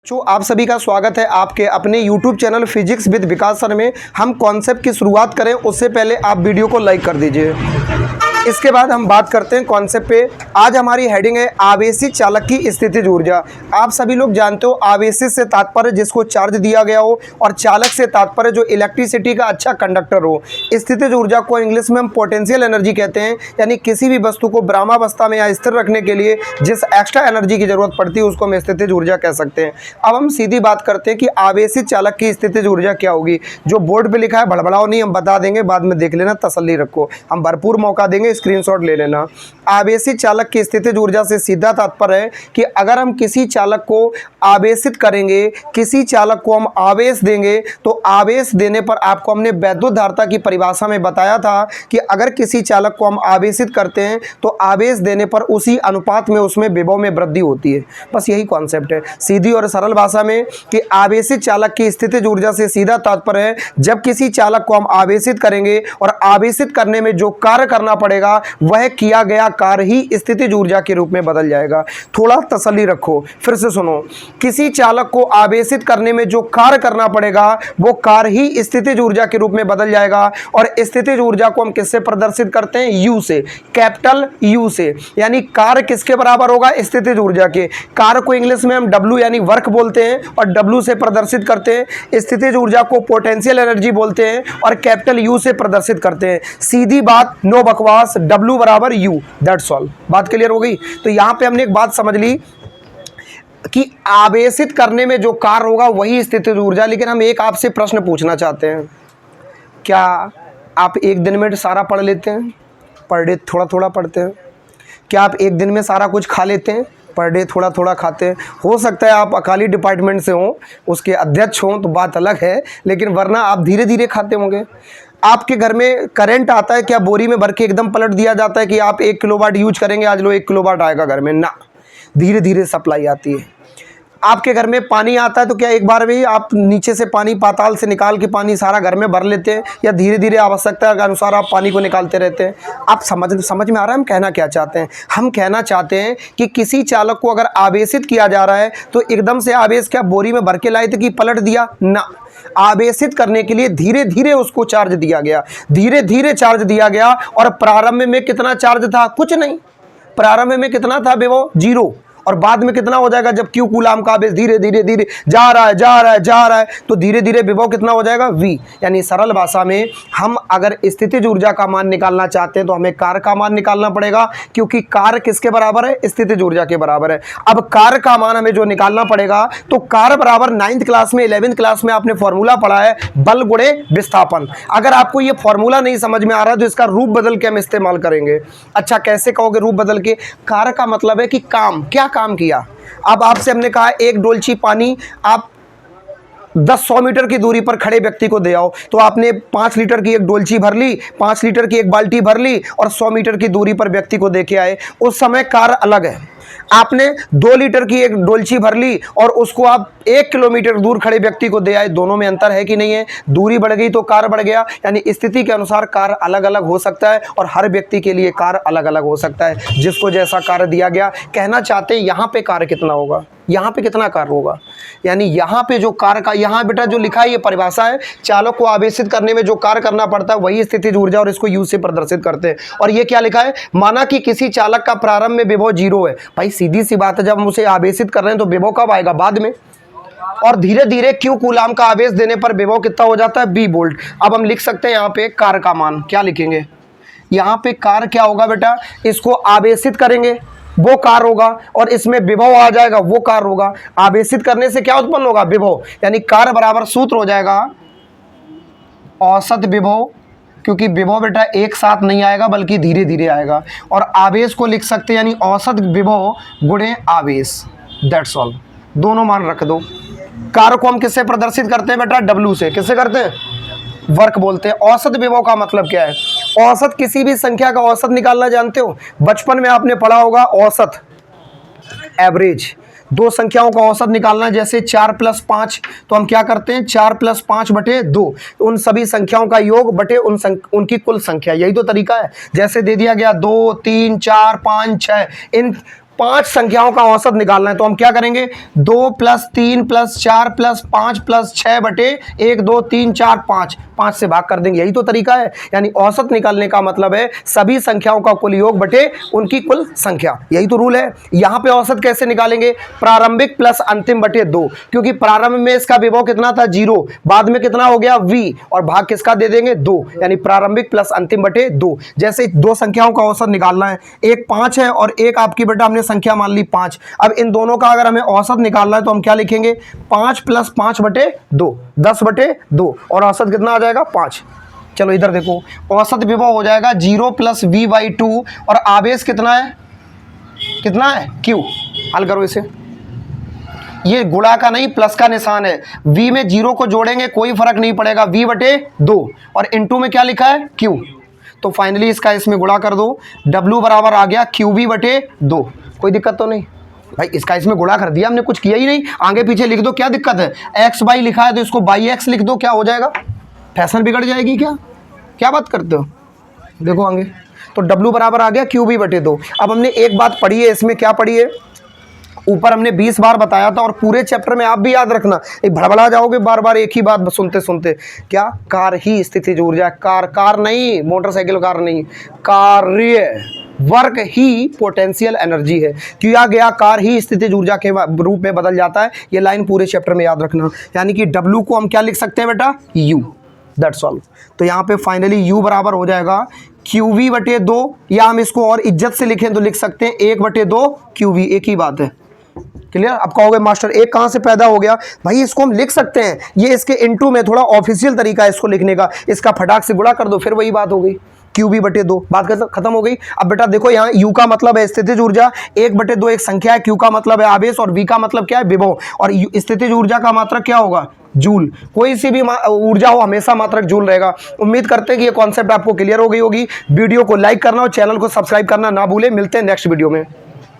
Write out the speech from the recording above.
आप सभी का स्वागत है आपके अपने YouTube channel physics with Vikas sir में। हम कॉन्सेप्ट की शुरुआत करें उससे पहले आप वीडियो को लाइक कर दीजिए। इसके बाद हम बात करते हैं कॉन्सेप्ट पे। आज हमारी हेडिंग है आवेशित चालक की स्थितिज ऊर्जा। आप सभी लोग जानते हो आवेशित से तात्पर्य जिसको चार्ज दिया गया हो और चालक से तात्पर्य जो इलेक्ट्रिसिटी का अच्छा कंडक्टर हो। स्थितिज ऊर्जा को इंग्लिश में हम पोटेंशियल एनर्जी कहते हैं, यानी किसी भी वस्तु को ब्रह्मावस्था में या स्थिर रखने के लिए जिस एक्स्ट्रा एनर्जी की जरूरत पड़ती है उसको हम स्थितिज ऊर्जा कह सकते हैं। अब हम सीधी बात करते हैं कि आवेशित चालक की स्थितिज ऊर्जा क्या होगी। जो बोर्ड पे लिखा है बड़बड़ाओ नहीं, हम बता देंगे, बाद में देख लेना, तसल्ली रखो, हम भरपूर मौका देंगे, स्क्रीनशॉट ले लेना। आवेशित चालक की स्थितिज ऊर्जा से सीधा तात्पर्य है कि अगर हम किसी चालक को आवेशित करेंगे, किसी चालक को हम आवेश देंगे, तो आवेश देने पर आपको हमने वैद्युत धारिता की परिभाषा में बताया था कि अगर किसी चालक को हम आवेशित करते हैं तो आवेश देने पर उसी अनुपात में उसमें विभव में वृद्धि होती है। बस यही कॉन्सेप्ट है सीधी और सरल भाषा में कि आवेशित चालक की स्थितिज ऊर्जा से सीधा तात्पर्य है जब किसी चालक को हम आवेशित करेंगे और आवेशित करने में जो कार्य करना पड़ेगा वह किया गया कार्य ही स्थितिज ऊर्जा के रूप में बदल जाएगा। थोड़ा तसल्ली रखो, फिर से सुनो। किसी चालक को आवेशित करने में जो कार्य करना पड़ेगा वो कार्य ही स्थितिज ऊर्जा के रूप में बदल जाएगा। और स्थितिज ऊर्जा को हम किससे प्रदर्शित करते हैं? यू से, कैपिटल यू से। यानी कार्य किसके बराबर होगा? स्थितिज ऊर्जा के। कार्य को इंग्लिश में हम डब्ल्यू यानी वर्क बोलते हैं और डब्ल्यू से प्रदर्शित करते हैं। स्थितिज ऊर्जा को पोटेंशियल एनर्जी बोलते हैं और कैपिटल यू से प्रदर्शित करते हैं। सीधी बात, नो बकवास, डब्ल्यू बराबर यू, दैट्स ऑल। बात क्लियर हो गई? तो यहां पे हमने एक बात समझ ली कि आवेशित करने में जो कार्य होगा वही स्थितिज ऊर्जा। लेकिन हम एक आपसे प्रश्न पूछना चाहते हैं, क्या आप एक दिन में सारा पढ़ लेते हैं? पर डे थोड़ा थोड़ा पढ़ते हैं? क्या आप एक दिन में सारा कुछ खा लेते हैं? पर डे थोड़ा थोड़ा खाते हैं? हो सकता है आप अकाली डिपार्टमेंट से हों, उसके अध्यक्ष हों तो बात अलग है, लेकिन वरना आप धीरे धीरे खाते होंगे। आपके घर में करंट आता है, क्या बोरी में भर के एकदम पलट दिया जाता है कि आप 1 किलोवाट यूज करेंगे, आज लो 1 किलोवाट आएगा घर में? ना, धीरे धीरे सप्लाई आती है। आपके घर में पानी आता है तो क्या एक बार में ही आप नीचे से पानी, पाताल से निकाल के पानी सारा घर में भर लेते हैं, या धीरे धीरे आवश्यकता के अनुसार आप पानी को निकालते रहते हैं? आप समझ में आ रहा है हम कहना क्या चाहते हैं? हम कहना चाहते हैं कि किसी चालक को अगर आवेशित किया जा रहा है तो एकदम से आवेश क्या बोरी में भर के लाए थे कि पलट दिया? ना, आवेशित करने के लिए धीरे धीरे उसको चार्ज दिया गया, धीरे धीरे चार्ज दिया गया। और प्रारंभ में कितना चार्ज था? कुछ नहीं। प्रारंभ में कितना था विभव? 0। और बाद में कितना हो जाएगा जब क्यू कूलाम का आवेश धीरे धीरे धीरे जा रहा है तो धीरे धीरे विभव कितना हो जाएगा? v। यानी सरल भाषा में हम अगर स्थितिज ऊर्जा का मान निकालना चाहते हैं तो हमें कार्य का मान निकालना पड़ेगा, क्योंकि कार्य किसके बराबर है? स्थितिज ऊर्जा के बराबर है। अब कार्य का मान हमें जो निकालना पड़ेगा तो कार्य बराबर 9th क्लास में, 11th क्लास में आपने फॉर्मूला पढ़ा है, बल गुणे विस्थापन। अगर आपको ये फॉर्मूला नहीं समझ में आ रहा है तो इसका रूप बदल के हम इस्तेमाल करेंगे। अच्छा, कैसे कहोगे रूप बदल के? कार्य का मतलब है कि काम, क्या काम किया। अब आपसे हमने कहा एक डोलची पानी आप 10-100 मीटर की दूरी पर खड़े व्यक्ति को दे आओ, तो आपने 5 लीटर की एक डोलची भर ली, 5 लीटर की एक बाल्टी भर ली और 100 मीटर की दूरी पर व्यक्ति को दे के आए। उस समय कार्य अलग है। आपने 2 लीटर की एक डोलची भर ली और उसको आप 1 किलोमीटर दूर खड़े व्यक्ति को दे आए, दोनों में अंतर है कि नहीं है? दूरी बढ़ गई तो कार्य बढ़ गया। यानी स्थिति के अनुसार कार्य अलग अलग हो सकता है और हर व्यक्ति के लिए कार्य अलग अलग हो सकता है, जिसको जैसा कार्य दिया गया। कहना चाहते हैं यहाँ पे कार्य कितना होगा, यहाँ पे कितना कार्य होगा, यानी यहाँ पे जो कार्य का, यहाँ बेटा जो लिखा है ये परिभाषा है, चालक को आवेशित करने में जो कार्य करना पड़ता है वही स्थितिज ऊर्जा, और इसको यू से प्रदर्शित करते हैं। और ये क्या लिखा है? माना कि किसी चालक का प्रारंभ में विभव 0 है। भाई सीधी सी बात है, जब हम उसे आवेशित कर रहे हैं तो विभव कब आएगा? बाद में। और धीरे धीरे क्यू कूलाम का आवेश देने पर विभव कितना हो जाता है? b volt. अब हम लिख सकते हैं यहाँ पे कार्य का मान, क्या लिखेंगे? यहाँ पे कार्य क्या होगा बेटा? इसको आवेशित करेंगे वो कार्य होगा और इसमें विभव आ जाएगा वो कार्य होगा। आवेशित करने से क्या उत्पन्न होगा? विभव। यानी कार्य बराबर सूत्र हो जाएगा औसत विभव, क्योंकि विभव बेटा एक साथ नहीं आएगा बल्कि धीरे धीरे आएगा। और आवेश को लिख सकते हैं यानी औसत विभव गुणे आवेश, दैट्स ऑल। दोनों मान रख दो। कार्य को हम किससे प्रदर्शित करते हैं बेटा? डब्ल्यू से। किससे करते हैं? वर्क बोलते हैं। औसत विभव का मतलब क्या है? औसत, किसी भी संख्या का औसत निकालना जानते हो? बचपन में आपने पढ़ा होगा औसत, एवरेज। 2 संख्याओं का औसत निकालना, जैसे 4 + 5, तो हम क्या करते हैं? 4 + 5 बटे 2, उन सभी संख्याओं का योग बटे उनकी कुल संख्या। यही तो तरीका है। जैसे दे दिया गया 2, 3, 4, 5, 6, इन 5 संख्याओं का औसत निकालना है तो हम क्या करेंगे, 2 + 3 + 4 + 5 + 6 बटे 1 2 3 4 5 से भाग कर देंगे। यही तो तरीका है। यानी औसत निकालने का मतलब है सभी संख्याओं का कुल योग बटे उनकी कुल संख्या। यही तो रूल है। यहां पे औसत कैसे निकालेंगे, प्रारंभिक प्लस अंतिम बटे 2, क्योंकि प्रारंभ में इसका विभव कितना था 0, बाद में कितना हो गया v, और भाग किसका दे देंगे 2, यानी प्रारंभिक प्लस अंतिम बटे 2। जैसे दो संख्याओं का औसत निकालना है, एक 5 है और एक आपकी बेटा हमने संख्या मान ली 5। अब इन दोनों का अगर हमें औसत निकालना है तो हम क्या लिखेंगे, 5 + 5 बटे 2, 10 बटे 2, और औसत कितना आ जाएगा 5। चलो इधर देखो, औसत विभव हो जाएगा 0 + v/2, और आवेश कितना है, q। हल करो इसे, ये गुणा का नहीं प्लस का निशान है, v में 0 को जोड़ेंगे कोई फर्क नहीं पड़ेगा, v/2, और इनटू में क्या लिखा है q। तो फाइनली इसका इसमें गुणा कर दो, w बराबर आ गया qv/2। कोई दिक्कत तो नहीं भाई, इसका इसमें गुणा कर दिया हमने, कुछ किया ही नहीं, आगे पीछे लिख दो, क्या दिक्कत है। x/y लिखा है तो इसको x लिख दो, क्या हो जाएगा, फैशन बिगड़ जाएगी क्या बात करते हो। देखो आगे तो w बराबर आ गया qv/2। अब हमने एक बात पढ़ी है इसमें, क्या पढ़ी है, ऊपर हमने 20 बार बताया था, और पूरे चैप्टर में आप भी याद रखना, एक भड़बड़ा जाओगे बार बार एक ही बात सुनते सुनते। क्या, कार ही स्थितिज ऊर्जा, कार नहीं, मोटरसाइकिल कार नहीं, कार्य वर्क ही पोटेंशियल एनर्जी है। किया गया कार्य ही स्थितिज ऊर्जा के रूप में बदल जाता है। ये लाइन पूरे चैप्टर में याद रखना। यानी कि W को हम क्या लिख सकते हैं बेटा, U, दैट्स ऑल। तो यहाँ पे फाइनली U बराबर हो जाएगा qv/2, या हम इसको और इज्जत से लिखें तो लिख सकते हैं 1/2 qv, एक ही बात है। क्लियर। अब कहोगे मास्टर एक कहाँ से पैदा हो गया, भाई इसको हम लिख सकते हैं, ये इसके इनटू में थोड़ा ऑफिशियल तरीका है इसको लिखने का, इसका फटाक से गुणा कर दो, फिर वही बात हो गई, qv/2, बात खत्म हो गई। अब बेटा देखो यहाँ u का मतलब है स्थितिज ऊर्जा, 1/2 एक संख्या है, q का मतलब है आवेश, और v का मतलब क्या है विभव, और स्थितिज ऊर्जा का मात्रक क्या होगा, जूल। कोई सी भी ऊर्जा हो हमेशा मात्रक जूल रहेगा। उम्मीद करते हैं कि ये कॉन्सेप्ट आपको क्लियर हो गई होगी। वीडियो को लाइक करना और चैनल को सब्सक्राइब करना ना भूलें। मिलते हैं नेक्स्ट वीडियो में।